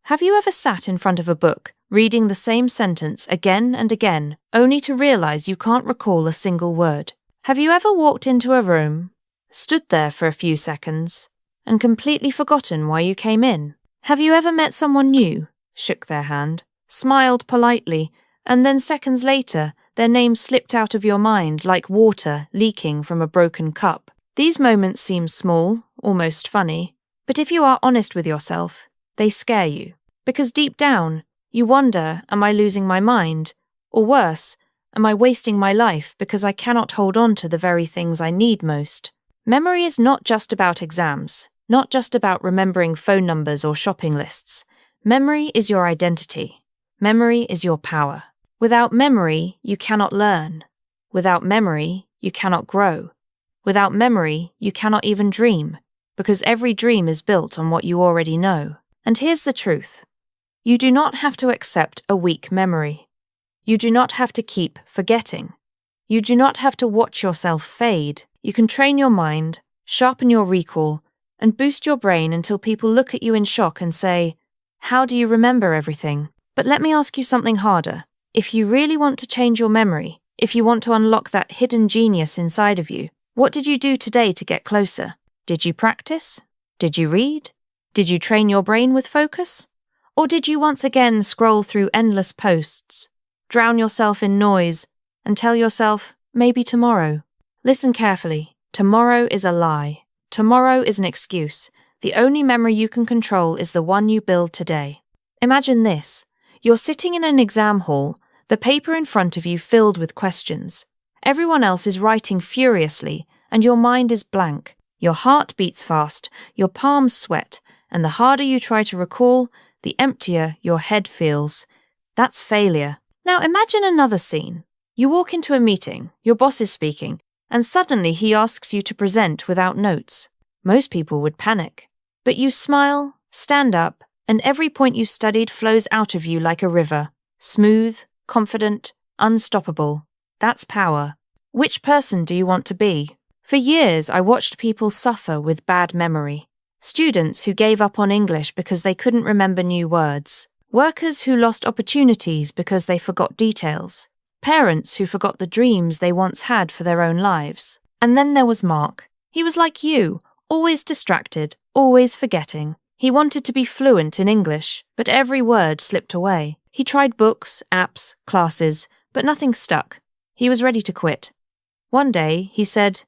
Have you ever sat in front of a book, reading the same sentence again and again, only to realize you can't recall a single word? Have you ever walked into a room, stood there for a few seconds, and completely forgotten why you came in? Have you ever met someone new, shook their hand, smiled politely, and then seconds later, their name slipped out of your mind like water leaking from a broken cup? These moments seem small, almost funny, but if you are honest with yourself, they scare you. Because deep down, you wonder, am I losing my mind? Or worse, am I wasting my life because I cannot hold on to the very things I need most? Memory is not just about exams, not just about remembering phone numbers or shopping lists. Memory is your identity. Memory is your power. Without memory, you cannot learn. Without memory, you cannot grow. Without memory, you cannot even dream, because every dream is built on what you already know. And here's the truth. You do not have to accept a weak memory. You do not have to keep forgetting. You do not have to watch yourself fade. You can train your mind, sharpen your recall, and boost your brain until people look at you in shock and say, "How do you remember everything?" But let me ask you something harder. If you really want to change your memory, if you want to unlock that hidden genius inside of you, what did you do today to get closer? Did you practice? Did you read? Did you train your brain with focus? Or did you once again scroll through endless posts, drown yourself in noise, and tell yourself, maybe tomorrow? Listen carefully. Tomorrow is a lie. Tomorrow is an excuse. The only memory you can control is the one you build today. Imagine this. You're sitting in an exam hall, the paper in front of you filled with questions. Everyone else is writing furiously, and your mind is blank. Your heart beats fast, your palms sweat, and the harder you try to recall, the emptier your head feels. That's failure. Now imagine another scene. You walk into a meeting, your boss is speaking, and suddenly he asks you to present without notes. Most people would panic. But you smile, stand up, and every point you studied flows out of you like a river. Smooth, confident, unstoppable. That's power. Which person do you want to be? For years, I watched people suffer with bad memory. Students who gave up on English because they couldn't remember new words. Workers who lost opportunities because they forgot details. Parents who forgot the dreams they once had for their own lives. And then there was Mark. He was like you, always distracted, always forgetting. He wanted to be fluent in English, but every word slipped away. He tried books, apps, classes, but nothing stuck. He was ready to quit. One day, he said,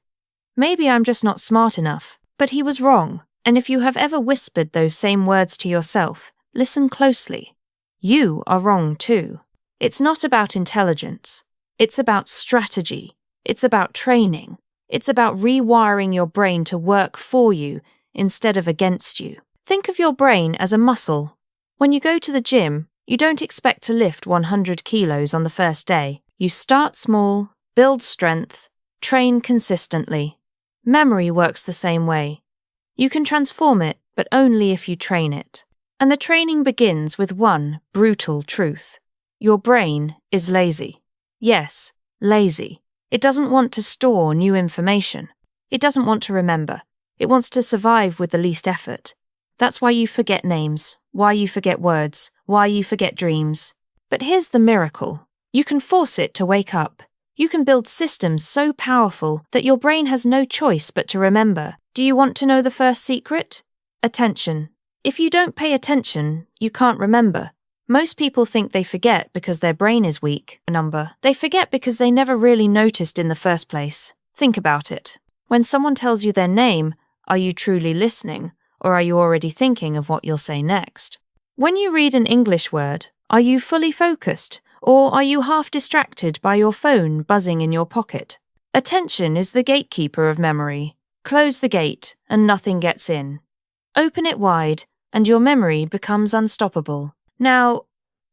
"Maybe I'm just not smart enough." But he was wrong. And if you have ever whispered those same words to yourself, listen closely. You are wrong too. It's not about intelligence. It's about strategy. It's about training. It's about rewiring your brain to work for you instead of against you. Think of your brain as a muscle. When you go to the gym, you don't expect to lift 100 kilos on the first day. You start small, build strength, train consistently. Memory works the same way. You can transform it, but only if you train it. And the training begins with one brutal truth. Your brain is lazy. Yes, lazy. It doesn't want to store new information. It doesn't want to remember. It wants to survive with the least effort. That's why you forget names, why you forget words, why you forget dreams. But here's the miracle. You can force it to wake up. You can build systems so powerful that your brain has no choice but to remember. Do you want to know the first secret? Attention. If you don't pay attention, you can't remember. Most people think they forget because their brain is weak. They forget because they never really noticed in the first place. Think about it. When someone tells you their name, are you truly listening, or are you already thinking of what you'll say next? When you read an English word, are you fully focused, or are you half distracted by your phone buzzing in your pocket? Attention is the gatekeeper of memory. Close the gate, and nothing gets in. Open it wide, and your memory becomes unstoppable. Now,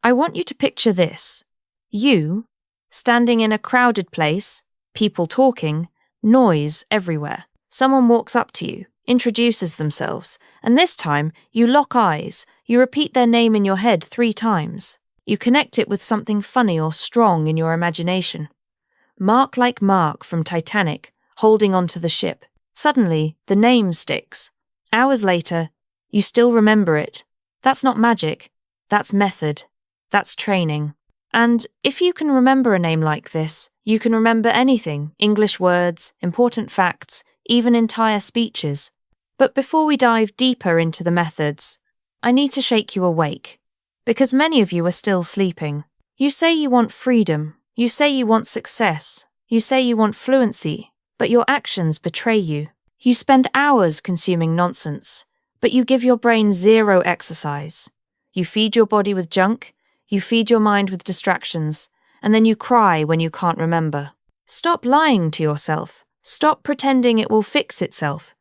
I want you to picture this. You, standing in a crowded place, people talking, noise everywhere. Someone walks up to you, introduces themselves, and this time you lock eyes. You repeat their name in your head 3 times. You connect it with something funny or strong in your imagination. Mark like Mark from Titanic, holding onto the ship. Suddenly, the name sticks. Hours later, you still remember it. That's not magic. That's method. That's training. And if you can remember a name like this, you can remember anything, English words, important facts, even entire speeches. But before we dive deeper into the methods, I need to shake you awake. Because many of you are still sleeping. You say you want freedom. You say you want success. You say you want fluency. But your actions betray you. You spend hours consuming nonsense, but you give your brain zero exercise. You feed your body with junk. You feed your mind with distractions, and then you cry when you can't remember. Stop lying to yourself. Stop pretending it will fix itself.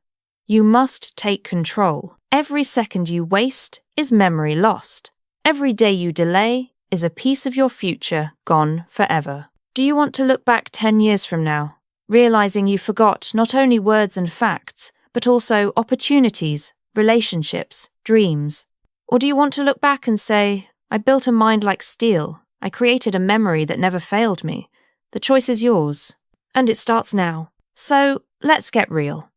You must take control. Every second you waste is memory lost. Every day you delay is a piece of your future gone forever. Do you want to look back 10 years from now, realizing you forgot not only words and facts, but also opportunities, relationships, dreams? Or do you want to look back and say, I built a mind like steel. I created a memory that never failed me. The choice is yours. And it starts now. So, let's get real.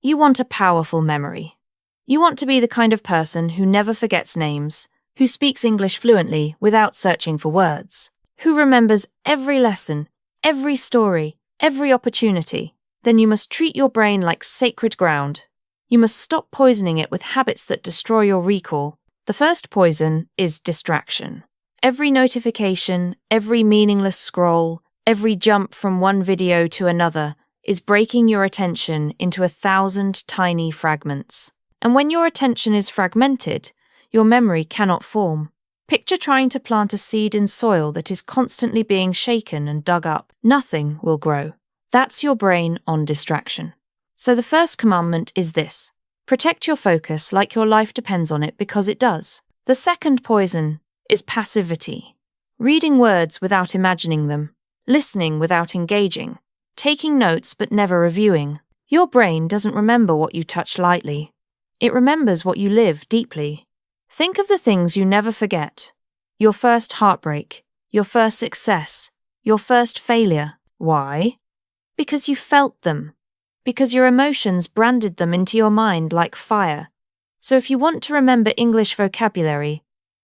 You want a powerful memory. You want to be the kind of person who never forgets names, who speaks English fluently without searching for words, who remembers every lesson, every story, every opportunity. Then you must treat your brain like sacred ground. You must stop poisoning it with habits that destroy your recall. The first poison is distraction. Every notification, every meaningless scroll, every jump from one video to another is breaking your attention into 1,000 tiny fragments. And when your attention is fragmented, your memory cannot form. Picture trying to plant a seed in soil that is constantly being shaken and dug up. Nothing will grow. That's your brain on distraction. So the first commandment is this. Protect your focus like your life depends on it because it does. The second poison is passivity. Reading words without imagining them, listening without engaging, taking notes but never reviewing. Your brain doesn't remember what you touch lightly. It remembers what you live deeply. Think of the things you never forget. Your first heartbreak, your first success, your first failure. Why? Because you felt them. Because your emotions branded them into your mind like fire. So if you want to remember English vocabulary,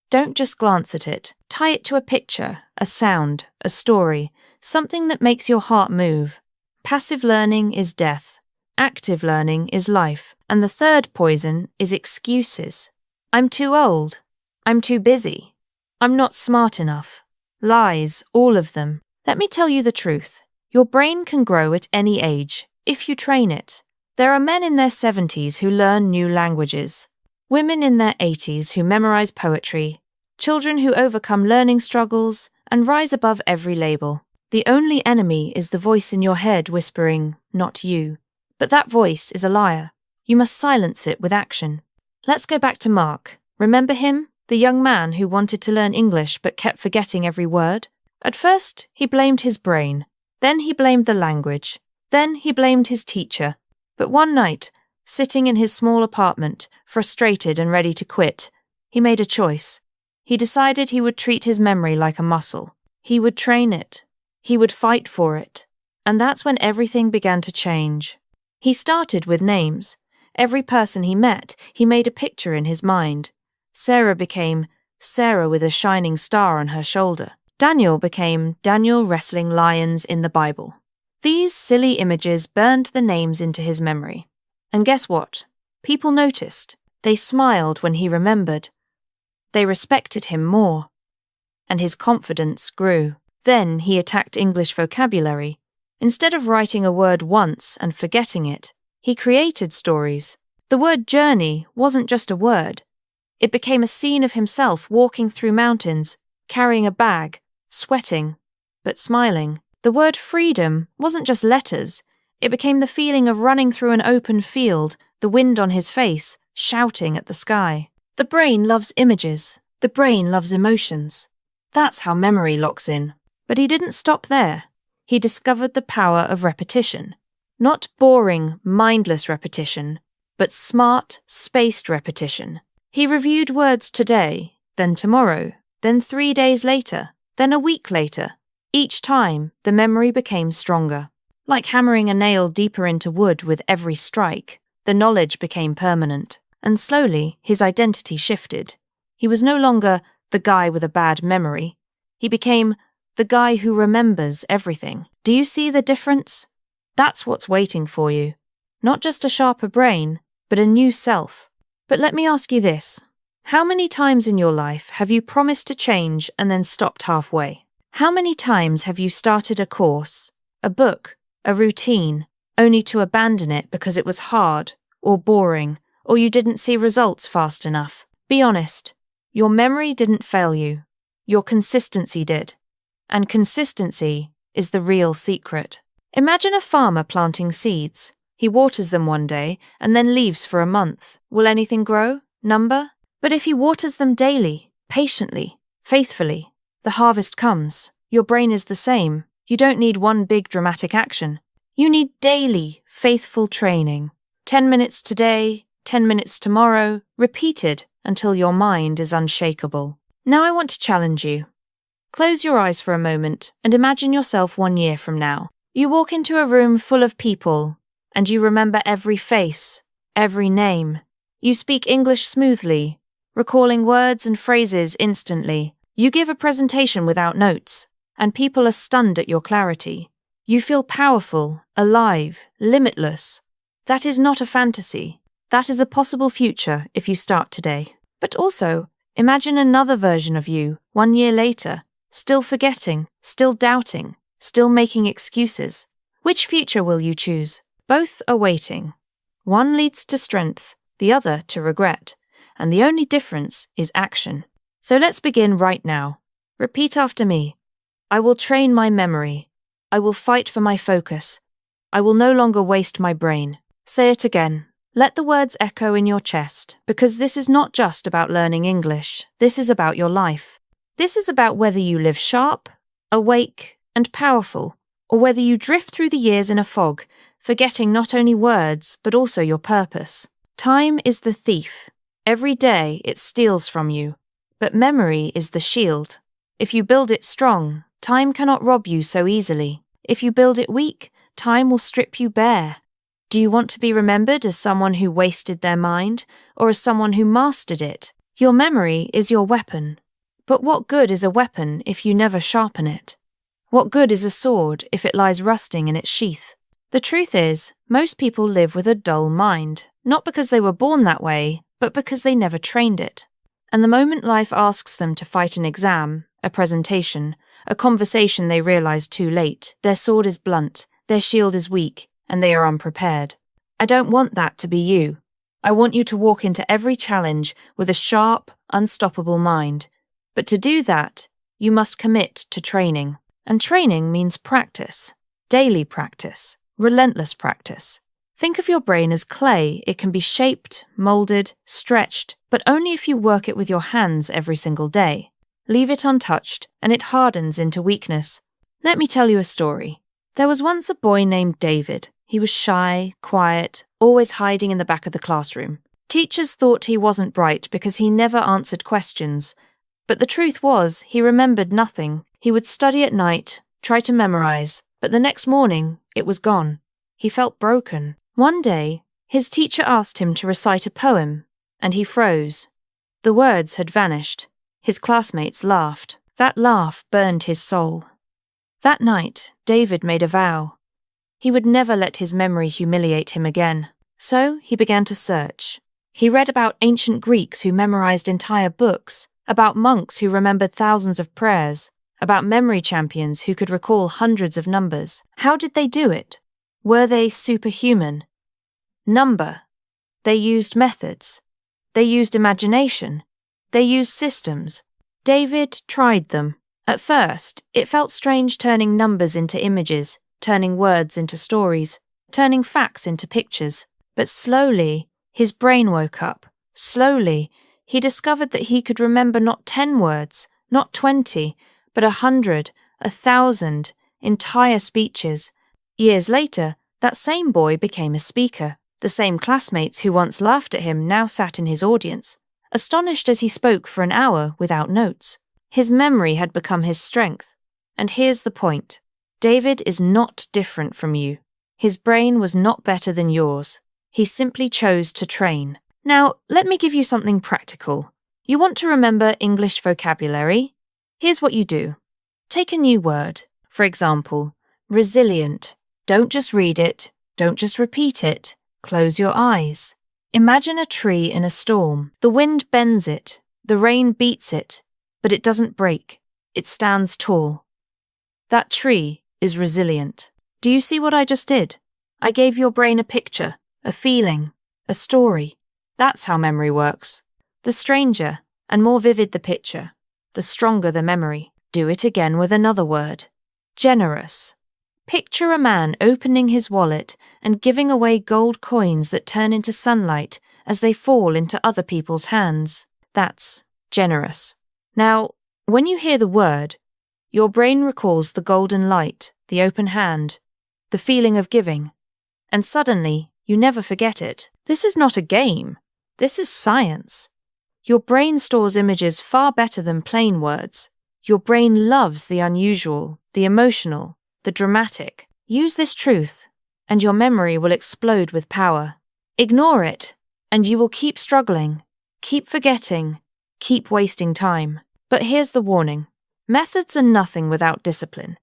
don't just glance at it. Tie it to a picture, a sound, a story, something that makes your heart move. Passive learning is death. Active learning is life. And the third poison is excuses. I'm too old. I'm too busy. I'm not smart enough. Lies, all of them. Let me tell you the truth. Your brain can grow at any age. If you train it. There are men in their 70s who learn new languages, women in their 80s who memorize poetry, children who overcome learning struggles and rise above every label. The only enemy is the voice in your head whispering, not you. But that voice is a liar. You must silence it with action. Let's go back to Mark. Remember him? The young man who wanted to learn English but kept forgetting every word? At first, he blamed his brain. Then he blamed the language. Then he blamed his teacher. But one night, sitting in his small apartment, frustrated and ready to quit, he made a choice. He decided he would treat his memory like a muscle. He would train it. He would fight for it. And that's when everything began to change. He started with names. Every person he met, he made a picture in his mind. Sarah became Sarah with a shining star on her shoulder. Daniel became Daniel wrestling lions in the Bible. These silly images burned the names into his memory. And guess what? People noticed. They smiled when he remembered. They respected him more. And his confidence grew. Then he attacked English vocabulary. Instead of writing a word once and forgetting it, he created stories. The word journey wasn't just a word. It became a scene of himself walking through mountains, carrying a bag, sweating, but smiling. The word freedom wasn't just letters. It became the feeling of running through an open field, the wind on his face, shouting at the sky. The brain loves images. The brain loves emotions. That's how memory locks in. But he didn't stop there. He discovered the power of repetition. Not boring, mindless repetition, but smart, spaced repetition. He reviewed words today, then tomorrow, then 3 days later, then a week later. Each time, the memory became stronger. Like hammering a nail deeper into wood with every strike, the knowledge became permanent. And slowly, his identity shifted. He was no longer the guy with a bad memory. He became the guy who remembers everything. Do you see the difference? That's what's waiting for you. Not just a sharper brain, but a new self. But let me ask you this. How many times in your life have you promised to change and then stopped halfway? How many times have you started a course, a book, a routine, only to abandon it because it was hard or boring, or you didn't see results fast enough? Be honest. Your memory didn't fail you. Your consistency did. And consistency is the real secret. Imagine a farmer planting seeds. He waters them one day and then leaves for a month. Will anything grow? Number? But if he waters them daily, patiently, faithfully, the harvest comes. Your brain is the same. You don't need one big dramatic action. You need daily, faithful training. 10 minutes today, 10 minutes tomorrow, repeated until your mind is unshakable. Now I want to challenge you. Close your eyes for a moment and imagine yourself 1 year from now. You walk into a room full of people and you remember every face, every name. You speak English smoothly, recalling words and phrases instantly. You give a presentation without notes, and people are stunned at your clarity. You feel powerful, alive, limitless. That is not a fantasy. That is a possible future if you start today. But also, imagine another version of you 1 year later, still forgetting, still doubting, still making excuses. Which future will you choose? Both are waiting. One leads to strength, the other to regret, and the only difference is action. So let's begin right now. Repeat after me. I will train my memory. I will fight for my focus. I will no longer waste my brain. Say it again. Let the words echo in your chest, because this is not just about learning English. This is about your life. This is about whether you live sharp, awake, and powerful, or whether you drift through the years in a fog, forgetting not only words, but also your purpose. Time is the thief. Every day it steals from you, but memory is the shield. If you build it strong, time cannot rob you so easily. If you build it weak, time will strip you bare. Do you want to be remembered as someone who wasted their mind, or as someone who mastered it? Your memory is your weapon. But what good is a weapon if you never sharpen it? What good is a sword if it lies rusting in its sheath? The truth is, most people live with a dull mind, not because they were born that way, but because they never trained it. And the moment life asks them to fight an exam, a presentation, a conversation they realize too late, their sword is blunt, their shield is weak, and they are unprepared. I don't want that to be you. I want you to walk into every challenge with a sharp, unstoppable mind. But to do that, you must commit to training. And training means practice, daily practice, relentless practice. Think of your brain as clay. It can be shaped, molded, stretched, but only if you work it with your hands every single day. Leave it untouched, and it hardens into weakness. Let me tell you a story. There was once a boy named David. He was shy, quiet, always hiding in the back of the classroom. Teachers thought he wasn't bright because he never answered questions. But the truth was, he remembered nothing. He would study at night, try to memorize, but the next morning, it was gone. He felt broken. One day, his teacher asked him to recite a poem, and he froze. The words had vanished. His classmates laughed. That laugh burned his soul. That night, David made a vow. He would never let his memory humiliate him again. So he began to search. He read about ancient Greeks who memorized entire books, about monks who remembered thousands of prayers, about memory champions who could recall hundreds of numbers. How did they do it? Were they superhuman? Number. They used methods. They used imagination. They used systems. David tried them. At first, it felt strange turning numbers into images, turning words into stories, turning facts into pictures. But slowly, his brain woke up. Slowly, he discovered that he could remember not 10 words, not 20, but 100, 1,000, entire speeches. Years later, that same boy became a speaker. The same classmates who once laughed at him now sat in his audience, astonished as he spoke for an hour without notes. His memory had become his strength. And here's the point. David is not different from you. His brain was not better than yours. He simply chose to train. Now, let me give you something practical. You want to remember English vocabulary? Here's what you do. Take a new word. For example, resilient. Don't just read it. Don't just repeat it. Close your eyes. Imagine a tree in a storm. The wind bends it. The rain beats it. But it doesn't break. It stands tall. That tree is resilient. Do you see what I just did? I gave your brain a picture, a feeling, a story. That's how memory works. The stranger and more vivid the picture, the stronger the memory. Do it again with another word. Generous. Picture a man opening his wallet and giving away gold coins that turn into sunlight as they fall into other people's hands. That's generous. Now, when you hear the word, your brain recalls the golden light, the open hand, the feeling of giving, and suddenly you never forget it. This is not a game. This is science. Your brain stores images far better than plain words. Your brain loves the unusual, the emotional, the dramatic. Use this truth, and your memory will explode with power. Ignore it, and you will keep struggling, keep forgetting, keep wasting time. But here's the warning. Methods are nothing without discipline.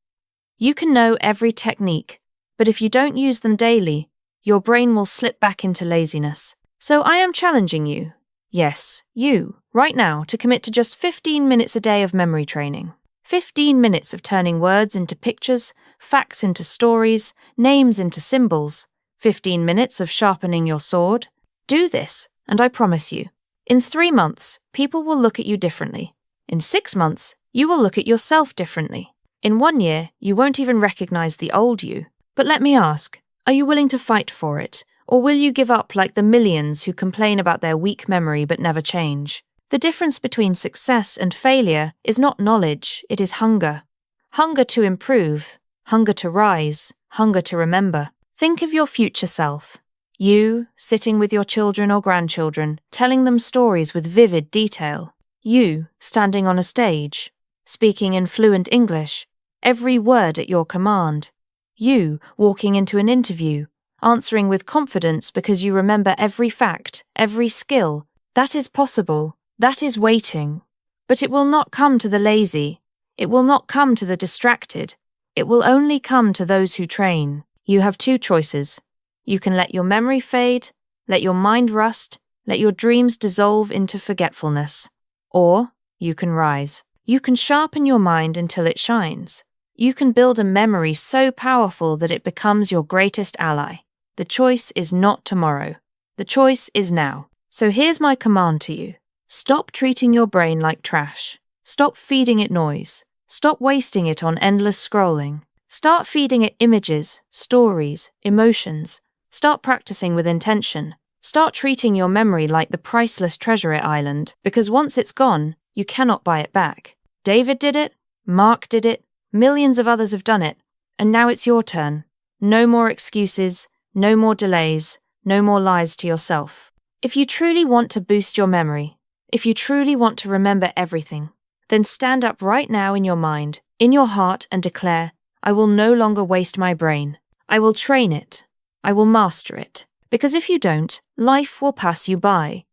You can know every technique, but if you don't use them daily, your brain will slip back into laziness. So I am challenging you, yes, you, right now, to commit to just 15 minutes a day of memory training. 15 minutes of turning words into pictures, facts into stories, names into symbols. 15 minutes of sharpening your sword. Do this, and I promise you, in 3 months, people will look at you differently. In 6 months, you will look at yourself differently. In 1 year, you won't even recognize the old you. But let me ask, are you willing to fight for it? Or will you give up like the millions who complain about their weak memory but never change? The difference between success and failure is not knowledge, it is hunger. Hunger to improve, hunger to rise, hunger to remember. Think of your future self. You, sitting with your children or grandchildren, telling them stories with vivid detail. You, standing on a stage, speaking in fluent English, every word at your command. You, walking into an interview, answering with confidence because you remember every fact, every skill. That is possible. That is waiting. But it will not come to the lazy. It will not come to the distracted. It will only come to those who train. You have 2 choices. You can let your memory fade, let your mind rust, let your dreams dissolve into forgetfulness. Or you can rise. You can sharpen your mind until it shines. You can build a memory so powerful that it becomes your greatest ally. The choice is not tomorrow. The choice is now. So here's my command to you. Stop treating your brain like trash. Stop feeding it noise. Stop wasting it on endless scrolling. Start feeding it images, stories, emotions. Start practicing with intention. Start treating your memory like the priceless treasure island, because once it's gone, you cannot buy it back. David did it, Mark did it, millions of others have done it, and now it's your turn. No more excuses, no more delays, no more lies to yourself. If you truly want to boost your memory, if you truly want to remember everything, then stand up right now in your mind, in your heart, and declare, I will no longer waste my brain. I will train it. I will master it. Because if you don't, life will pass you by.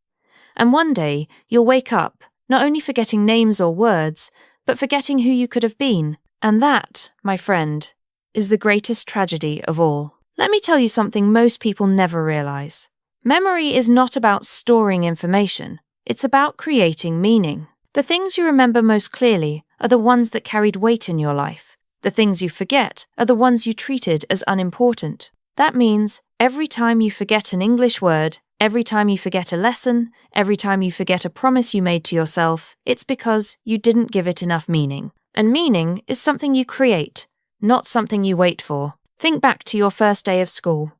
And one day, you'll wake up, not only forgetting names or words, but forgetting who you could have been. And that, my friend, is the greatest tragedy of all. Let me tell you something most people never realize. Memory is not about storing information. It's about creating meaning. The things you remember most clearly are the ones that carried weight in your life. The things you forget are the ones you treated as unimportant. That means every time you forget an English word, every time you forget a lesson, every time you forget a promise you made to yourself, it's because you didn't give it enough meaning. And meaning is something you create, not something you wait for. Think back to your first day of school.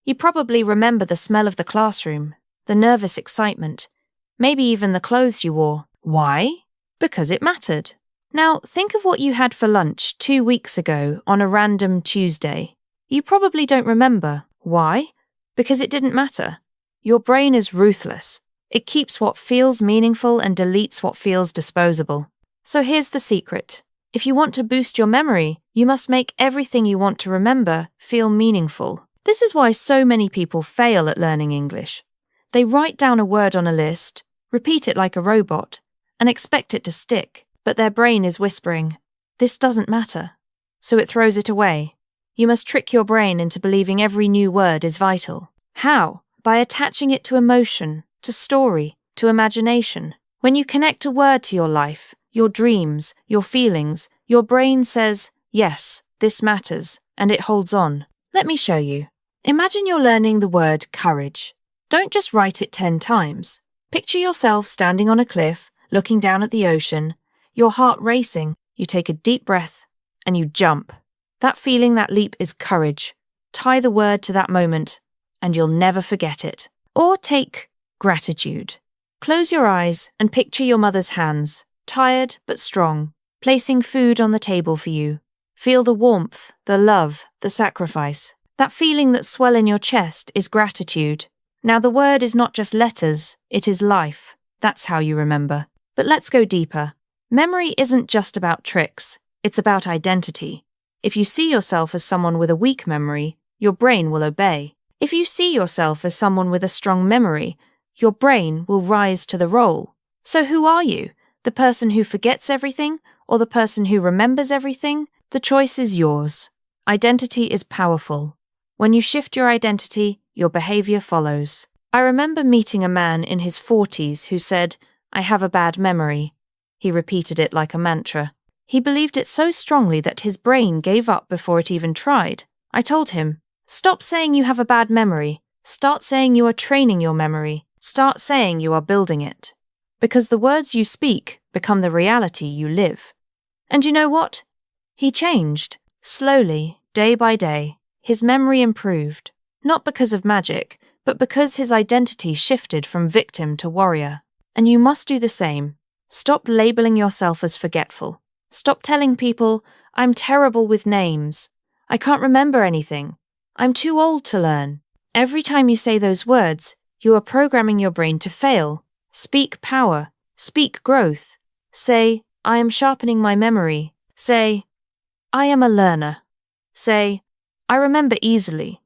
You probably remember the smell of the classroom, the nervous excitement, maybe even the clothes you wore. Why? Because it mattered. Now, think of what you had for lunch 2 weeks ago on a random Tuesday. You probably don't remember. Why? Because it didn't matter. Your brain is ruthless. It keeps what feels meaningful and deletes what feels disposable. So here's the secret. If you want to boost your memory, you must make everything you want to remember feel meaningful. This is why so many people fail at learning English. They write down a word on a list, Repeat it like a robot and expect it to stick, but their brain is whispering, "This doesn't matter." So it throws it away. You must trick your brain into believing every new word is vital. How? By attaching it to emotion, to story, to imagination. When you connect a word to your life, your dreams, your feelings, your brain says, "Yes, this matters," and it holds on. Let me show you. Imagine you're learning the word courage. Don't just write it 10 times. Picture yourself standing on a cliff, looking down at the ocean, your heart racing, you take a deep breath, and you jump. That feeling, that leap is courage. Tie the word to that moment, and you'll never forget it. Or take gratitude. Close your eyes and picture your mother's hands, tired but strong, placing food on the table for you. Feel the warmth, the love, the sacrifice. That feeling that swell in your chest is gratitude. Now the word is not just letters, it is life. That's how you remember. But let's go deeper. Memory isn't just about tricks, it's about identity. If you see yourself as someone with a weak memory, your brain will obey. If you see yourself as someone with a strong memory, your brain will rise to the role. So who are you? The person who forgets everything or the person who remembers everything? The choice is yours. Identity is powerful. When you shift your identity, your behavior follows. I remember meeting a man in his 40s who said, "I have a bad memory." He repeated it like a mantra. He believed it so strongly that his brain gave up before it even tried. I told him, "Stop saying you have a bad memory. Start saying you are training your memory. Start saying you are building it." Because the words you speak become the reality you live. And you know what? He changed. Slowly, day by day, his memory improved. Not because of magic, but because his identity shifted from victim to warrior. And you must do the same. Stop labeling yourself as forgetful. Stop telling people, "I'm terrible with names. I can't remember anything. I'm too old to learn." Every time you say those words, you are programming your brain to fail. Speak power. Speak growth. Say, "I am sharpening my memory." Say, "I am a learner." Say, "I remember easily."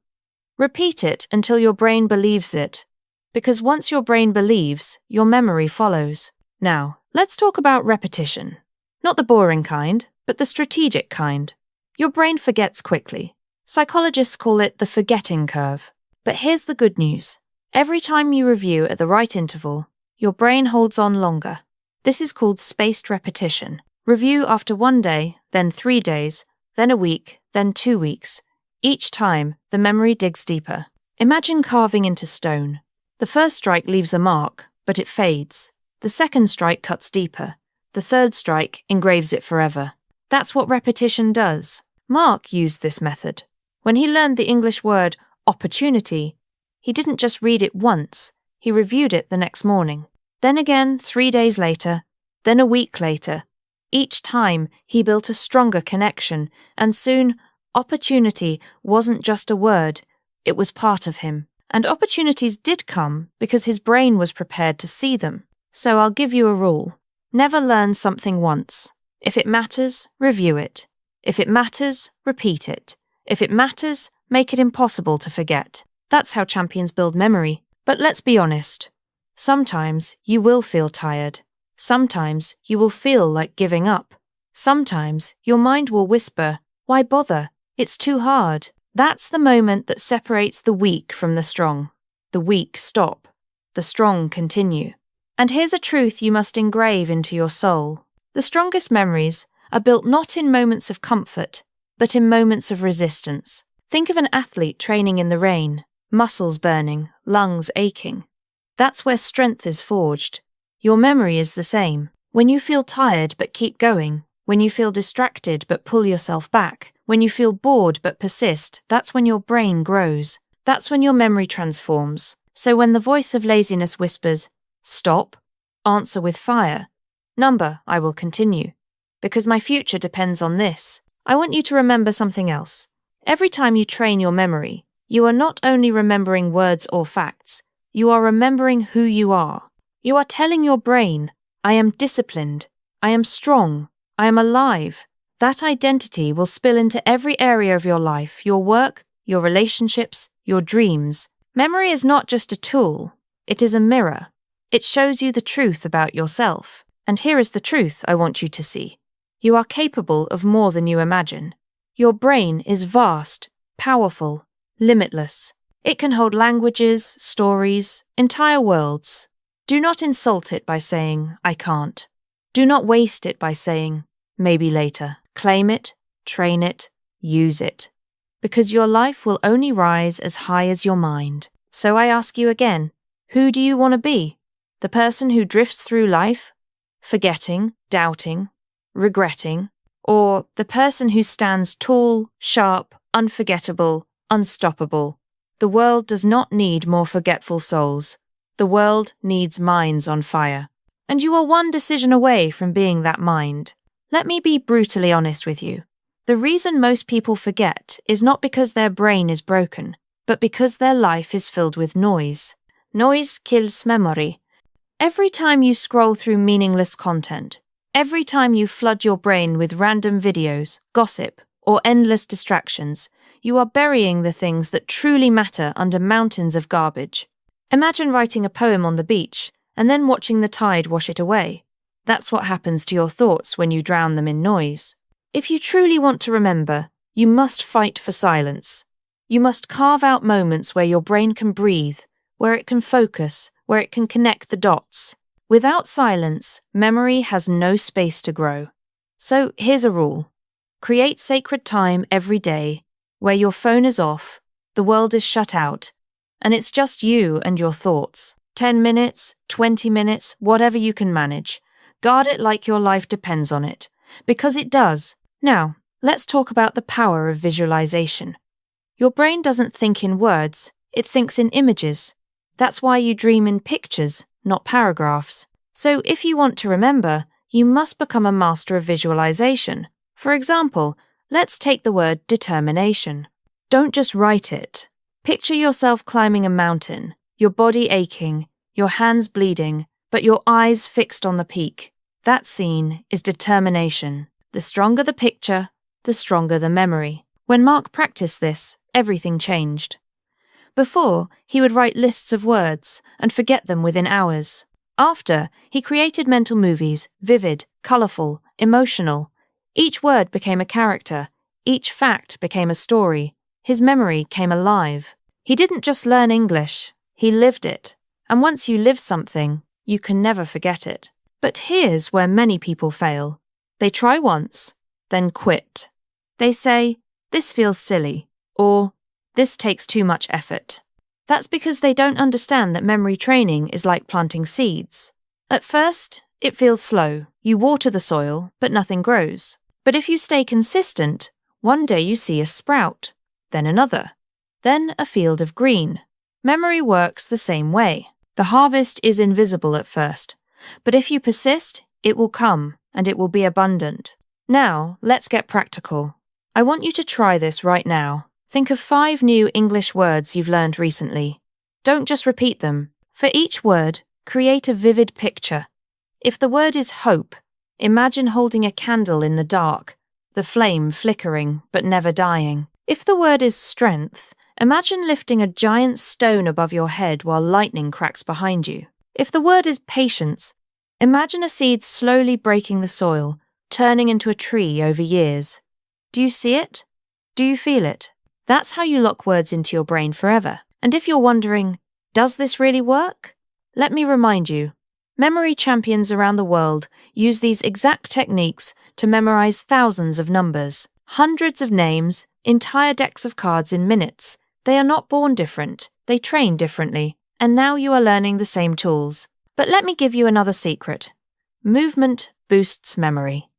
Repeat it until your brain believes it. Because once your brain believes, your memory follows. Now, let's talk about repetition. Not the boring kind, but the strategic kind. Your brain forgets quickly. Psychologists call it the forgetting curve. But here's the good news. Every time you review at the right interval, your brain holds on longer. This is called spaced repetition. Review after 1 day, then 3 days, then a week, then 2 weeks. Each time, the memory digs deeper. Imagine carving into stone. The first strike leaves a mark, but it fades. The second strike cuts deeper. The third strike engraves it forever. That's what repetition does. Mark used this method. When he learned the English word opportunity, he didn't just read it once, he reviewed it the next morning. Then again 3 days later, then a week later. Each time, he built a stronger connection, and soon, opportunity wasn't just a word, it was part of him. And opportunities did come because his brain was prepared to see them. So I'll give you a rule. Never learn something once. If it matters, review it. If it matters, repeat it. If it matters, make it impossible to forget. That's how champions build memory. But let's be honest. Sometimes you will feel tired. Sometimes you will feel like giving up. Sometimes your mind will whisper, "Why bother? It's too hard." That's the moment that separates the weak from the strong. The weak stop. The strong continue. And here's a truth you must engrave into your soul. The strongest memories are built not in moments of comfort, but in moments of resistance. Think of an athlete training in the rain, muscles burning, lungs aching. That's where strength is forged. Your memory is the same. When you feel tired but keep going, when you feel distracted but pull yourself back, when you feel bored but persist, that's when your brain grows. That's when your memory transforms. So when the voice of laziness whispers, "Stop," answer with fire. "Number, I will continue. Because my future depends on this." I want you to remember something else. Every time you train your memory, you are not only remembering words or facts, you are remembering who you are. You are telling your brain, "I am disciplined, I am strong, I am alive." That identity will spill into every area of your life, your work, your relationships, your dreams. Memory is not just a tool, it is a mirror. It shows you the truth about yourself. And here is the truth I want you to see. You are capable of more than you imagine. Your brain is vast, powerful, limitless. It can hold languages, stories, entire worlds. Do not insult it by saying, I can't. Do not waste it by saying, maybe later. Claim it, train it, use it. Because your life will only rise as high as your mind. So I ask you again, who do you want to be? The person who drifts through life, forgetting, doubting, regretting, or the person who stands tall, sharp, unforgettable, unstoppable? The world does not need more forgetful souls. The world needs minds on fire. And you are one decision away from being that mind. Let me be brutally honest with you. The reason most people forget is not because their brain is broken, but because their life is filled with noise. Noise kills memory. Every time you scroll through meaningless content, every time you flood your brain with random videos, gossip, or endless distractions, you are burying the things that truly matter under mountains of garbage. Imagine writing a poem on the beach and then watching the tide wash it away. That's what happens to your thoughts when you drown them in noise. If you truly want to remember, you must fight for silence. You must carve out moments where your brain can breathe, where it can focus, where it can connect the dots. Without silence, memory has no space to grow. So here's a rule. Create sacred time every day, where your phone is off, the world is shut out, and it's just you and your thoughts. 10 minutes, 20 minutes, whatever you can manage. Guard it like your life depends on it, because it does. Now, let's talk about the power of visualization. Your brain doesn't think in words, it thinks in images. That's why you dream in pictures, not paragraphs. So if you want to remember, you must become a master of visualization. For example, let's take the word determination. Don't just write it. Picture yourself climbing a mountain, your body aching, your hands bleeding, but your eyes fixed on the peak. That scene is determination. The stronger the picture, the stronger the memory. When Mark practiced this, everything changed. Before, he would write lists of words and forget them within hours. After, he created mental movies, vivid, colourful, emotional. Each word became a character. Each fact became a story. His memory came alive. He didn't just learn English, he lived it. And once you live something, you can never forget it. But here's where many people fail. They try once, then quit. They say, this feels silly, or this takes too much effort. That's because they don't understand that memory training is like planting seeds. At first, it feels slow. You water the soil, but nothing grows. But if you stay consistent, one day you see a sprout, then another, then a field of green. Memory works the same way. The harvest is invisible at first, but if you persist, it will come, and it will be abundant. Now, let's get practical. I want you to try this right now. Think of 5 new English words you've learned recently. Don't just repeat them. For each word, create a vivid picture. If the word is hope, imagine holding a candle in the dark, the flame flickering but never dying. If the word is strength, imagine lifting a giant stone above your head while lightning cracks behind you. If the word is patience, imagine a seed slowly breaking the soil, turning into a tree over years. Do you see it? Do you feel it? That's how you lock words into your brain forever. And if you're wondering, does this really work? Let me remind you, memory champions around the world use these exact techniques to memorize thousands of numbers, hundreds of names, entire decks of cards in minutes. They are not born different, they train differently, and now you are learning the same tools. But let me give you another secret. Movement boosts memory.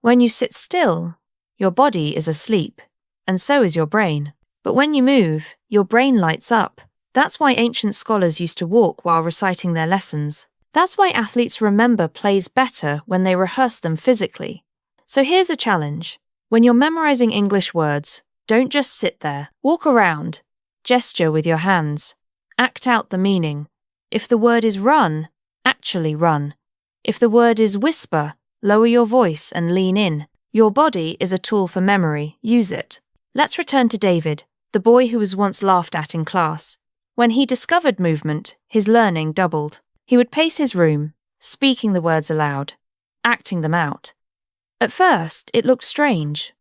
When you sit still, your body is asleep, and so is your brain. But when you move, your brain lights up. That's why ancient scholars used to walk while reciting their lessons. That's why athletes remember plays better when they rehearse them physically. So here's a challenge. When you're memorizing English words, don't just sit there. Walk around. Gesture with your hands. Act out the meaning. If the word is run, actually run. If the word is whisper, lower your voice and lean in. Your body is a tool for memory. Use it. Let's return to David, the boy who was once laughed at in class. When he discovered movement, his learning doubled. He would pace his room, speaking the words aloud, acting them out. At first, it looked strange,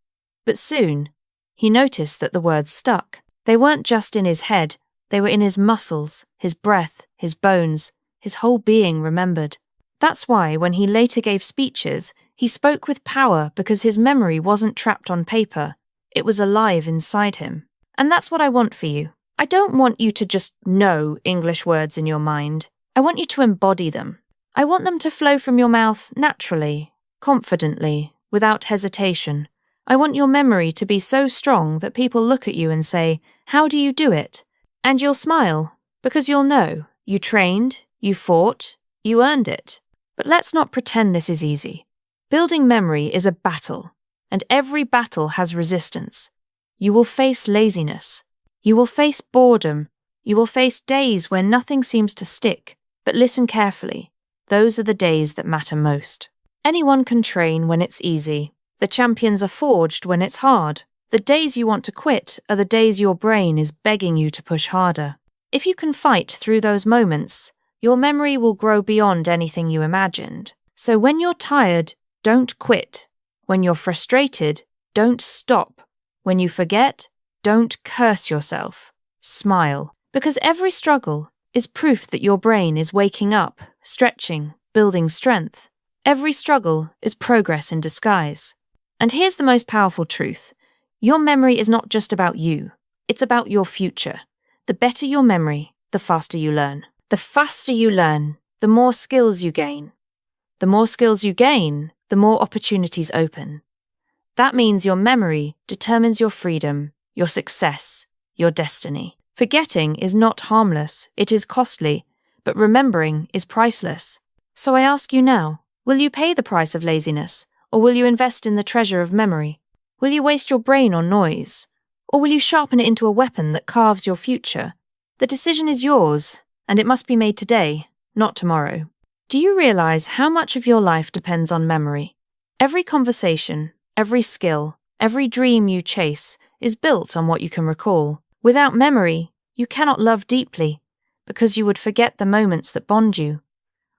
but soon, he noticed that the words stuck. They weren't just in his head, they were in his muscles, his breath, his bones, his whole being remembered. That's why, when he later gave speeches, he spoke with power because his memory wasn't trapped on paper, it was alive inside him. And that's what I want for you. I don't want you to just know English words in your mind. I want you to embody them. I want them to flow from your mouth naturally, confidently, without hesitation. I want your memory to be so strong that people look at you and say, "How do you do it?" And you'll smile, because you'll know you trained, you fought, you earned it. But let's not pretend this is easy. Building memory is a battle, and every battle has resistance. You will face laziness. You will face boredom. You will face days where nothing seems to stick. But listen carefully. Those are the days that matter most. Anyone can train when it's easy. The champions are forged when it's hard. The days you want to quit are the days your brain is begging you to push harder. If you can fight through those moments, your memory will grow beyond anything you imagined. So when you're tired, don't quit. When you're frustrated, don't stop. When you forget, don't curse yourself. Smile. Because every struggle is proof that your brain is waking up, stretching, building strength. Every struggle is progress in disguise. And here's the most powerful truth. Your memory is not just about you. It's about your future. The better your memory, the faster you learn. The faster you learn, the more skills you gain. The more skills you gain, the more opportunities open. That means your memory determines your freedom, your success, your destiny. Forgetting is not harmless, it is costly, but remembering is priceless. So I ask you now, will you pay the price of laziness, or will you invest in the treasure of memory? Will you waste your brain on noise, or will you sharpen it into a weapon that carves your future? The decision is yours, and it must be made today, not tomorrow. Do you realize how much of your life depends on memory? Every conversation, every skill, every dream you chase is built on what you can recall. Without memory, you cannot love deeply, because you would forget the moments that bond you.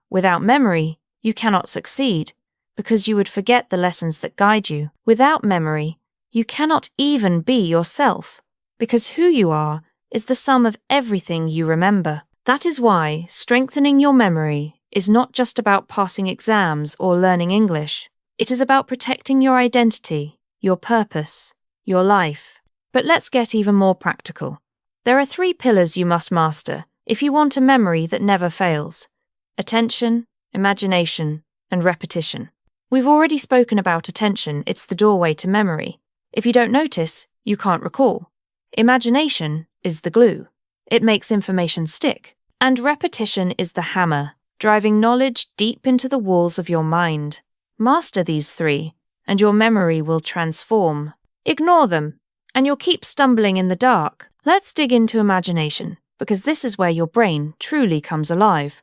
Without memory, you cannot succeed, because you would forget the lessons that guide you. Without memory, you cannot even be yourself, because who you are is the sum of everything you remember. That is why strengthening your memory is not just about passing exams or learning English. It is about protecting your identity, your purpose, your life. But let's get even more practical. There are 3 pillars you must master if you want a memory that never fails: attention, imagination, and repetition. We've already spoken about attention, it's the doorway to memory. If you don't notice, you can't recall. Imagination is the glue. It makes information stick. And repetition is the hammer, driving knowledge deep into the walls of your mind. Master these 3, and your memory will transform. Ignore them, and you'll keep stumbling in the dark. Let's dig into imagination, because this is where your brain truly comes alive.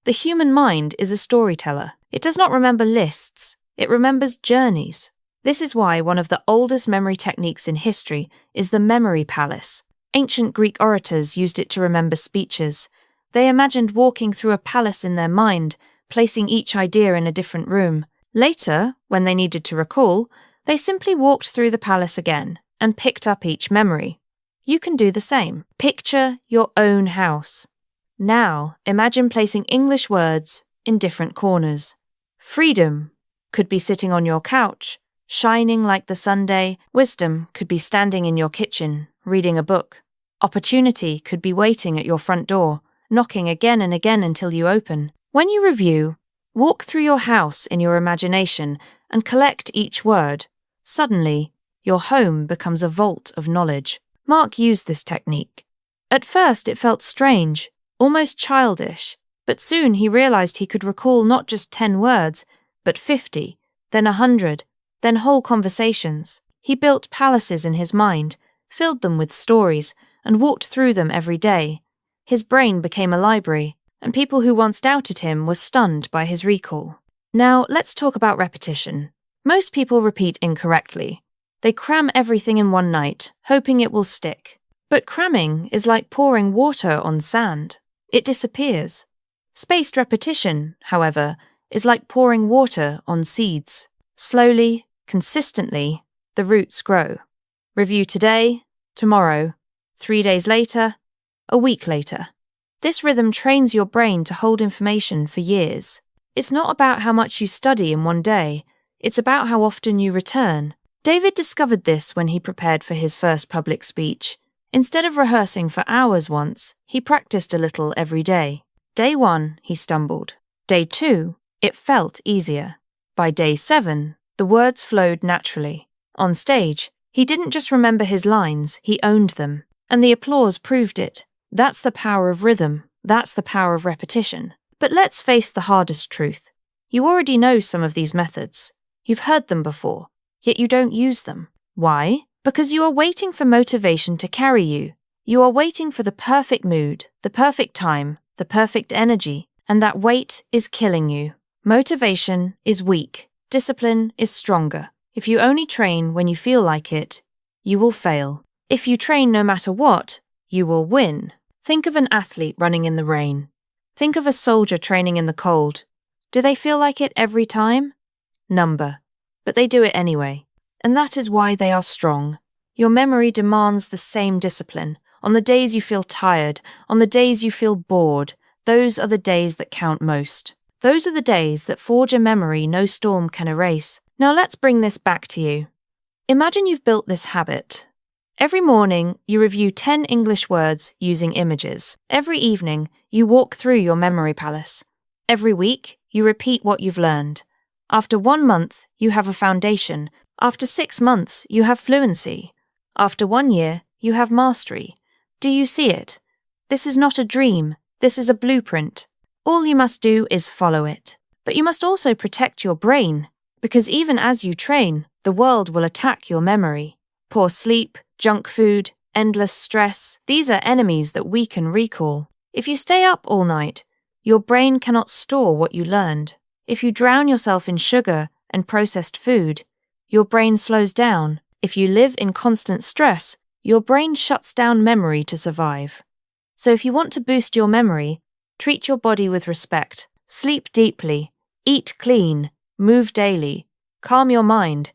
The human mind is a storyteller. It does not remember lists, it remembers journeys. This is why one of the oldest memory techniques in history is the memory palace. Ancient Greek orators used it to remember speeches. They imagined walking through a palace in their mind, placing each idea in a different room. Later, when they needed to recall, they simply walked through the palace again and picked up each memory. You can do the same. Picture your own house. Now, imagine placing English words in different corners. Freedom could be sitting on your couch, shining like the Sunday. Wisdom could be standing in your kitchen, reading a book. Opportunity could be waiting at your front door, knocking again and again until you open. When you review, walk through your house in your imagination and collect each word. Suddenly, your home becomes a vault of knowledge. Mark used this technique. At first it felt strange, almost childish, but soon he realized he could recall not just 10 words, but 50, then 100, then whole conversations. He built palaces in his mind, filled them with stories, and walked through them every day. His brain became a library, and people who once doubted him were stunned by his recall. Now, let's talk about repetition. Most people repeat incorrectly. They cram everything in one night, hoping it will stick. But cramming is like pouring water on sand. It disappears. Spaced repetition, however, is like pouring water on seeds. Slowly, consistently, the roots grow. Review today, tomorrow, 3 days later, a week later. This rhythm trains your brain to hold information for years. It's not about how much you study in one day, it's about how often you return. David discovered this when he prepared for his first public speech. Instead of rehearsing for hours once, he practiced a little every day. Day 1, he stumbled. Day 2, it felt easier. By day 7, the words flowed naturally. On stage, he didn't just remember his lines, he owned them. And the applause proved it. That's the power of rhythm. That's the power of repetition. But let's face the hardest truth. You already know some of these methods. You've heard them before, yet you don't use them. Why? Because you are waiting for motivation to carry you. You are waiting for the perfect mood, the perfect time, the perfect energy, and that wait is killing you. Motivation is weak. Discipline is stronger. If you only train when you feel like it, you will fail. If you train no matter what, you will win. Think of an athlete running in the rain. Think of a soldier training in the cold. Do they feel like it every time? Number. But they do it anyway. And that is why they are strong. Your memory demands the same discipline. On the days you feel tired, on the days you feel bored, those are the days that count most. Those are the days that forge a memory no storm can erase. Now let's bring this back to you. Imagine you've built this habit. Every morning, you review 10 English words using images. Every evening, you walk through your memory palace. Every week, you repeat what you've learned. After 1 month, you have a foundation. After 6 months, you have fluency. After 1 year, you have mastery. Do you see it? This is not a dream. This is a blueprint. All you must do is follow it. But you must also protect your brain, because even as you train, the world will attack your memory. Poor sleep, junk food, endless stress, these are enemies that weaken recall. If you stay up all night, your brain cannot store what you learned. If you drown yourself in sugar and processed food, your brain slows down. If you live in constant stress, your brain shuts down memory to survive. So if you want to boost your memory, treat your body with respect, sleep deeply, eat clean, move daily, calm your mind.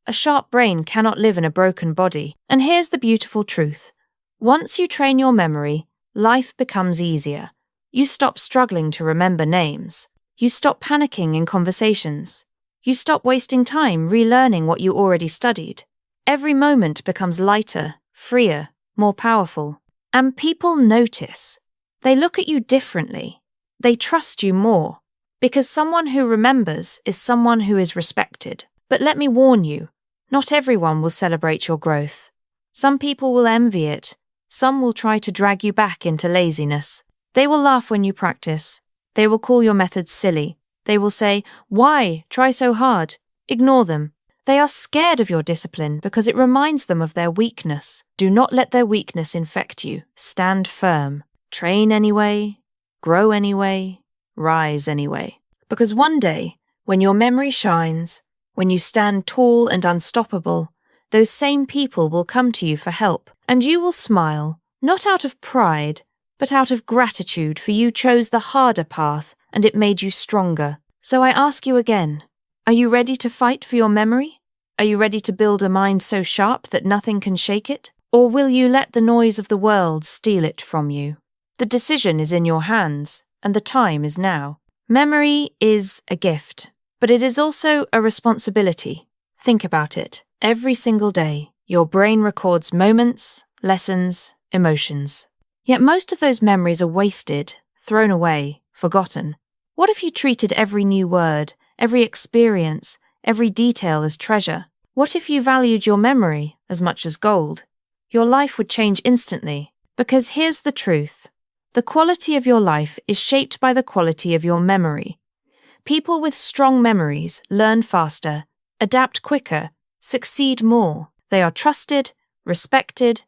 A sharp brain cannot live in a broken body. And here's the beautiful truth. Once you train your memory, life becomes easier. You stop struggling to remember names. You stop panicking in conversations. You stop wasting time relearning what you already studied. Every moment becomes lighter, freer, more powerful. And people notice. They look at you differently. They trust you more. Because someone who remembers is someone who is respected. But let me warn you, not everyone will celebrate your growth. Some people will envy it. Some will try to drag you back into laziness. They will laugh when you practice. They will call your methods silly. They will say, "Why? Try so hard." Ignore them. They are scared of your discipline because it reminds them of their weakness. Do not let their weakness infect you. Stand firm. Train anyway. Grow anyway. Rise anyway. Because one day, when your memory shines, when you stand tall and unstoppable, those same people will come to you for help, and you will smile, not out of pride, but out of gratitude, for you chose the harder path and it made you stronger. So I ask you again, are you ready to fight for your memory? Are you ready to build a mind so sharp that nothing can shake it? Or will you let the noise of the world steal it from you? The decision is in your hands, and the time is now. Memory is a gift, but it is also a responsibility. Think about it. Every single day, your brain records moments, lessons, emotions. Yet most of those memories are wasted, thrown away, forgotten. What if you treated every new word, every experience, every detail as treasure? What if you valued your memory as much as gold? Your life would change instantly, because here's the truth. The quality of your life is shaped by the quality of your memory. People with strong memories learn faster, adapt quicker, succeed more. They are trusted, respected,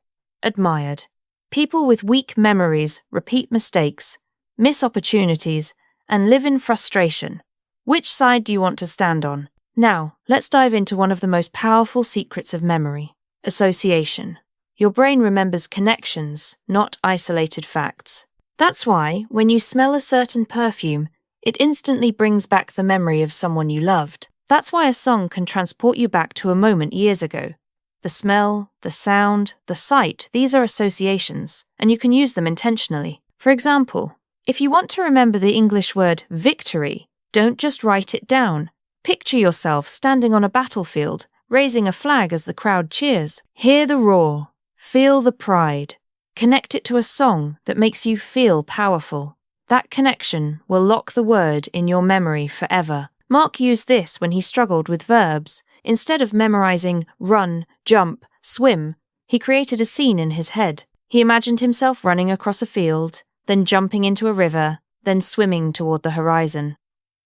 admired. People with weak memories repeat mistakes, miss opportunities, and live in frustration. Which side do you want to stand on? Now, let's dive into one of the most powerful secrets of memory: association. Your brain remembers connections, not isolated facts. That's why, when you smell a certain perfume, it instantly brings back the memory of someone you loved. That's why a song can transport you back to a moment years ago. The smell, the sound, the sight, these are associations, and you can use them intentionally. For example, if you want to remember the English word victory, don't just write it down. Picture yourself standing on a battlefield, raising a flag as the crowd cheers. Hear the roar, feel the pride. Connect it to a song that makes you feel powerful. That connection will lock the word in your memory forever. Mark used this when he struggled with verbs. Instead of memorizing run, jump, swim, he created a scene in his head. He imagined himself running across a field, then jumping into a river, then swimming toward the horizon.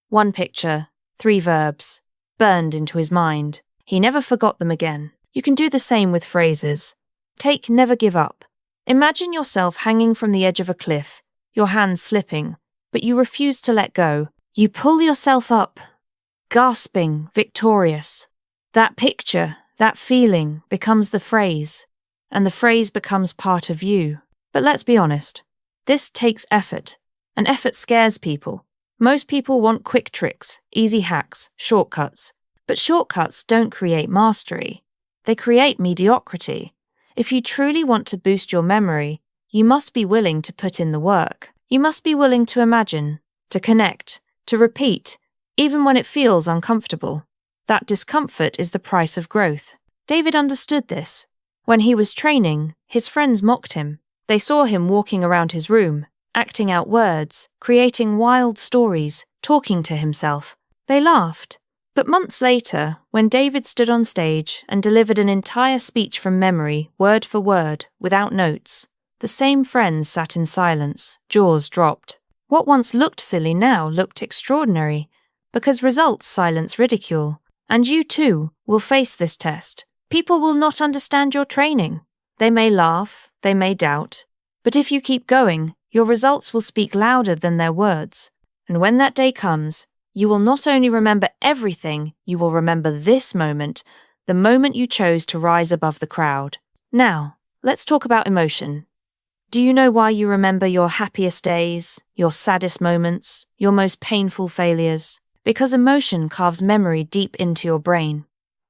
One picture, 3 verbs, burned into his mind. He never forgot them again. You can do the same with phrases. Take never give up. Imagine yourself hanging from the edge of a cliff, your hands slipping, but you refuse to let go. You pull yourself up, gasping, victorious. That picture, that feeling becomes the phrase, and the phrase becomes part of you. But let's be honest, this takes effort, and effort scares people. Most people want quick tricks, easy hacks, shortcuts. But shortcuts don't create mastery. They create mediocrity. If you truly want to boost your memory, you must be willing to put in the work. You must be willing to imagine, to connect, to repeat, even when it feels uncomfortable. That discomfort is the price of growth. David understood this. When he was training, his friends mocked him. They saw him walking around his room, acting out words, creating wild stories, talking to himself. They laughed. But months later, when David stood on stage and delivered an entire speech from memory, word for word, without notes, the same friends sat in silence, jaws dropped. What once looked silly now looked extraordinary, because results silence ridicule. And you too will face this test. People will not understand your training. They may laugh, they may doubt, but if you keep going, your results will speak louder than their words. And when that day comes, you will not only remember everything, you will remember this moment, the moment you chose to rise above the crowd. Now, let's talk about emotion. Do you know why you remember your happiest days, your saddest moments, your most painful failures? Because emotion carves memory deep into your brain.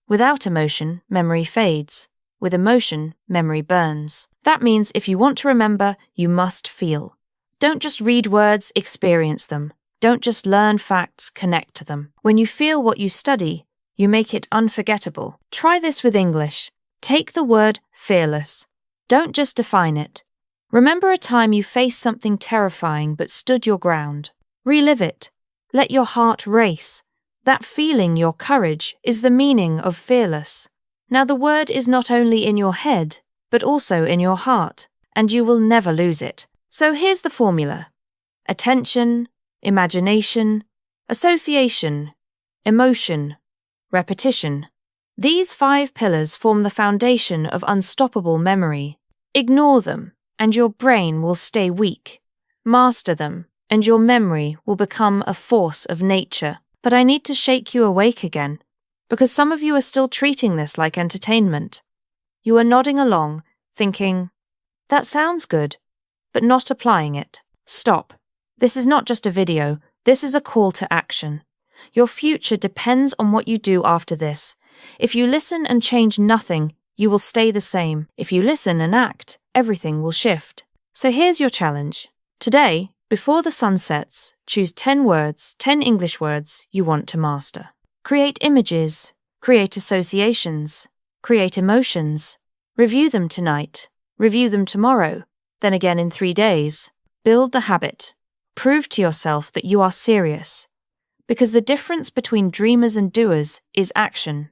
Without emotion, memory fades. With emotion, memory burns. That means if you want to remember, you must feel. Don't just read words, experience them. Don't just learn facts, connect to them. When you feel what you study, you make it unforgettable. Try this with English. Take the word fearless. Don't just define it. Remember a time you faced something terrifying but stood your ground. Relive it. Let your heart race. That feeling, your courage, is the meaning of fearless. Now the word is not only in your head, but also in your heart, and you will never lose it. So here's the formula. Attention, imagination, association, emotion, repetition. These 5 pillars form the foundation of unstoppable memory. Ignore them, and your brain will stay weak. Master them, and your memory will become a force of nature. But I need to shake you awake again, because some of you are still treating this like entertainment. You are nodding along, thinking, that sounds good, but not applying it. Stop. This is not just a video, this is a call to action. Your future depends on what you do after this. If you listen and change nothing, you will stay the same. If you listen and act, everything will shift. So here's your challenge. Today, before the sun sets, choose 10 words, 10 English words you want to master. Create images, create associations, create emotions. Review them tonight, review them tomorrow, then again in 3 days. Build the habit. Prove to yourself that you are serious. Because the difference between dreamers and doers is action.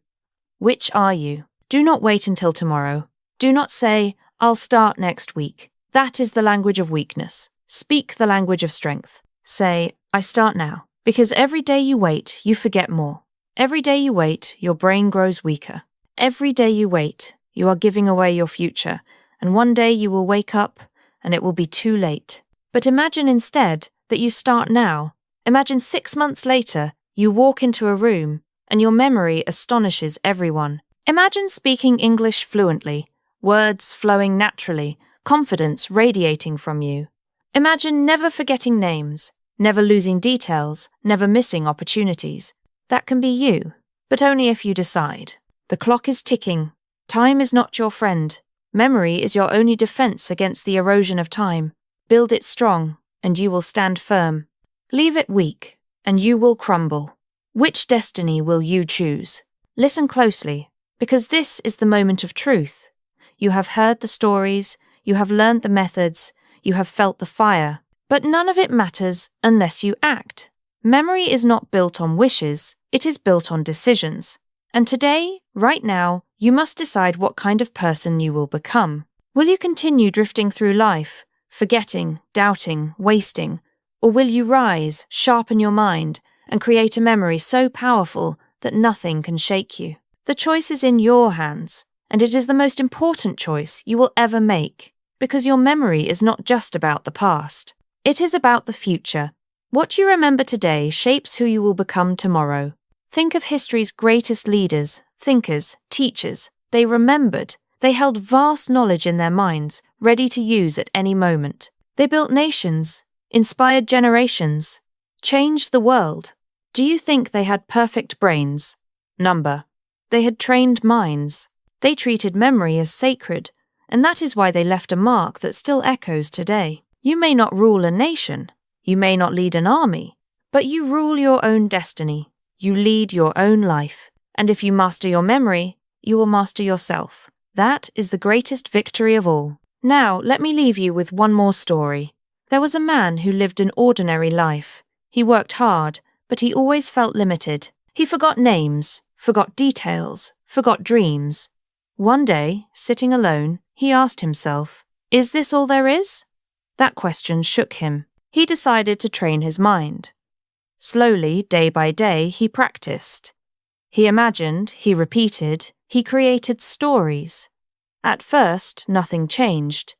Which are you? Do not wait until tomorrow. Do not say, I'll start next week. That is the language of weakness. Speak the language of strength. Say, I start now. Because every day you wait, you forget more. Every day you wait, your brain grows weaker. Every day you wait, you are giving away your future, and one day you will wake up and it will be too late. But imagine instead that you start now. Imagine 6 months later, you walk into a room and your memory astonishes everyone. Imagine speaking English fluently, words flowing naturally, confidence radiating from you. Imagine never forgetting names, never losing details, never missing opportunities. That can be you, but only if you decide. The clock is ticking. Time is not your friend. Memory is your only defense against the erosion of time. Build it strong, and you will stand firm. Leave it weak, and you will crumble. Which destiny will you choose? Listen closely, because this is the moment of truth. You have heard the stories, you have learned the methods, you have felt the fire, but none of it matters unless you act. Memory is not built on wishes, it is built on decisions. And today, right now, you must decide what kind of person you will become. Will you continue drifting through life, forgetting, doubting, wasting, or will you rise, sharpen your mind, and create a memory so powerful that nothing can shake you? The choice is in your hands, and it is the most important choice you will ever make, because your memory is not just about the past. It is about the future. What you remember today shapes who you will become tomorrow. Think of history's greatest leaders, thinkers, teachers. They remembered. They held vast knowledge in their minds, ready to use at any moment. They built nations, inspired generations, changed the world. Do you think they had perfect brains? Number. They had trained minds. They treated memory as sacred, and that is why they left a mark that still echoes today. You may not rule a nation, you may not lead an army, but you rule your own destiny. You lead your own life, and if you master your memory, you will master yourself. That is the greatest victory of all. Now, let me leave you with one more story. There was a man who lived an ordinary life. He worked hard, but he always felt limited. He forgot names, forgot details, forgot dreams. One day, sitting alone, he asked himself, "Is this all there is?" That question shook him. He decided to train his mind. Slowly, day by day, he practiced. He imagined, he repeated, he created stories. At first, nothing changed,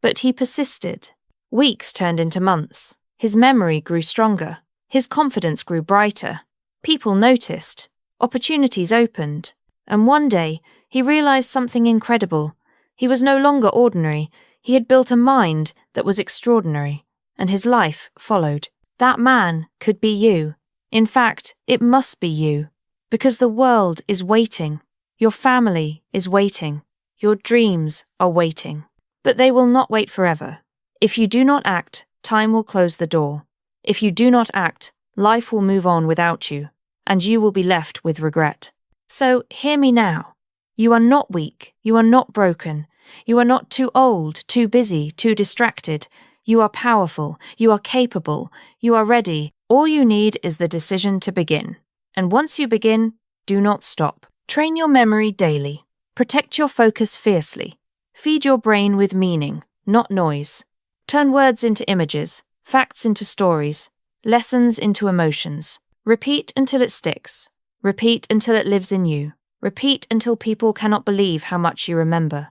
but he persisted. Weeks turned into months. His memory grew stronger. His confidence grew brighter. People noticed. Opportunities opened. And one day, he realized something incredible. He was no longer ordinary. He had built a mind that was extraordinary, and his life followed. That man could be you. In fact, it must be you, because the world is waiting. Your family is waiting. Your dreams are waiting. But they will not wait forever. If you do not act, time will close the door. If you do not act, life will move on without you, and you will be left with regret. So hear me now. You are not weak. You are not broken. You are not too old, too busy, too distracted. You are powerful. You are capable. You are ready. All you need is the decision to begin. And once you begin, do not stop. Train your memory daily. Protect your focus fiercely. Feed your brain with meaning, not noise. Turn words into images, facts into stories, lessons into emotions. Repeat until it sticks. Repeat until it lives in you. Repeat until people cannot believe how much you remember.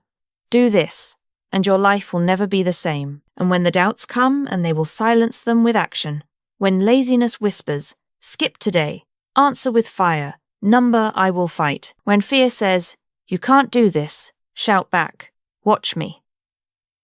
Do this, and your life will never be the same. And when the doubts come, and they will silence them with action. When laziness whispers, skip today, answer with fire, number I will fight. When fear says, you can't do this, shout back, watch me.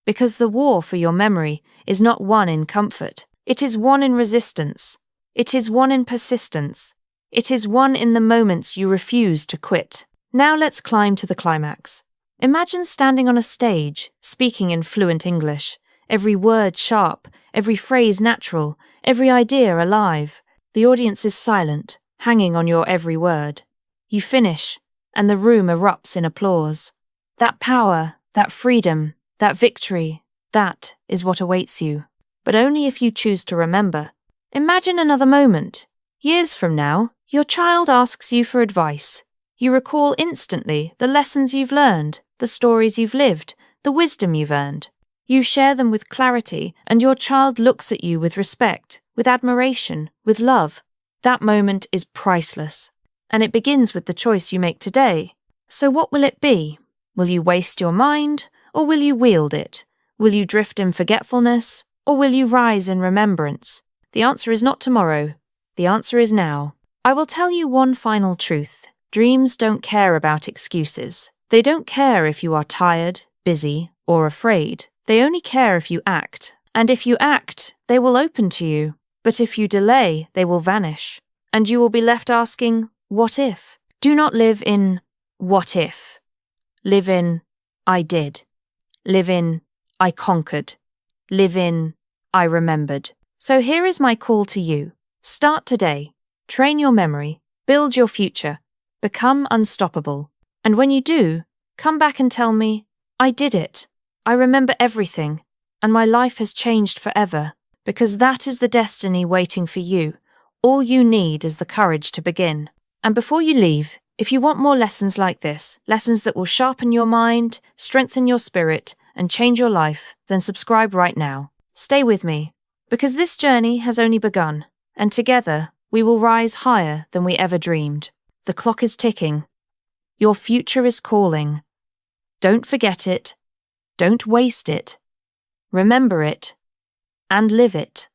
Because the war for your memory is not won in comfort. It is won in resistance. It is won in persistence. It is won in the moments you refuse to quit. Now let's climb to the climax. Imagine standing on a stage, speaking in fluent English, every word sharp, every phrase natural, every idea alive. The audience is silent, hanging on your every word. You finish, and the room erupts in applause. That power, that freedom, that victory, that is what awaits you. But only if you choose to remember. Imagine another moment. Years from now, your child asks you for advice. You recall instantly the lessons you've learned, the stories you've lived, the wisdom you've earned. You share them with clarity, and your child looks at you with respect, with admiration, with love. That moment is priceless, and it begins with the choice you make today. So what will it be? Will you waste your mind, or will you wield it? Will you drift in forgetfulness, or will you rise in remembrance? The answer is not tomorrow. The answer is now. I will tell you one final truth. Dreams don't care about excuses. They don't care if you are tired, busy, or afraid. They only care if you act. And if you act, they will open to you. But if you delay, they will vanish. And you will be left asking, what if? Do not live in what if. Live in I did. Live in I conquered. Live in I remembered. So here is my call to you. Start today. Train your memory. Build your future. Become unstoppable. And when you do, come back and tell me, I did it. I remember everything. And my life has changed forever. Because that is the destiny waiting for you. All you need is the courage to begin. And before you leave, if you want more lessons like this, lessons that will sharpen your mind, strengthen your spirit, and change your life, then subscribe right now. Stay with me, because this journey has only begun, and together we will rise higher than we ever dreamed. The clock is ticking. Your future is calling. Don't forget it. Don't waste it. Remember it. And live it.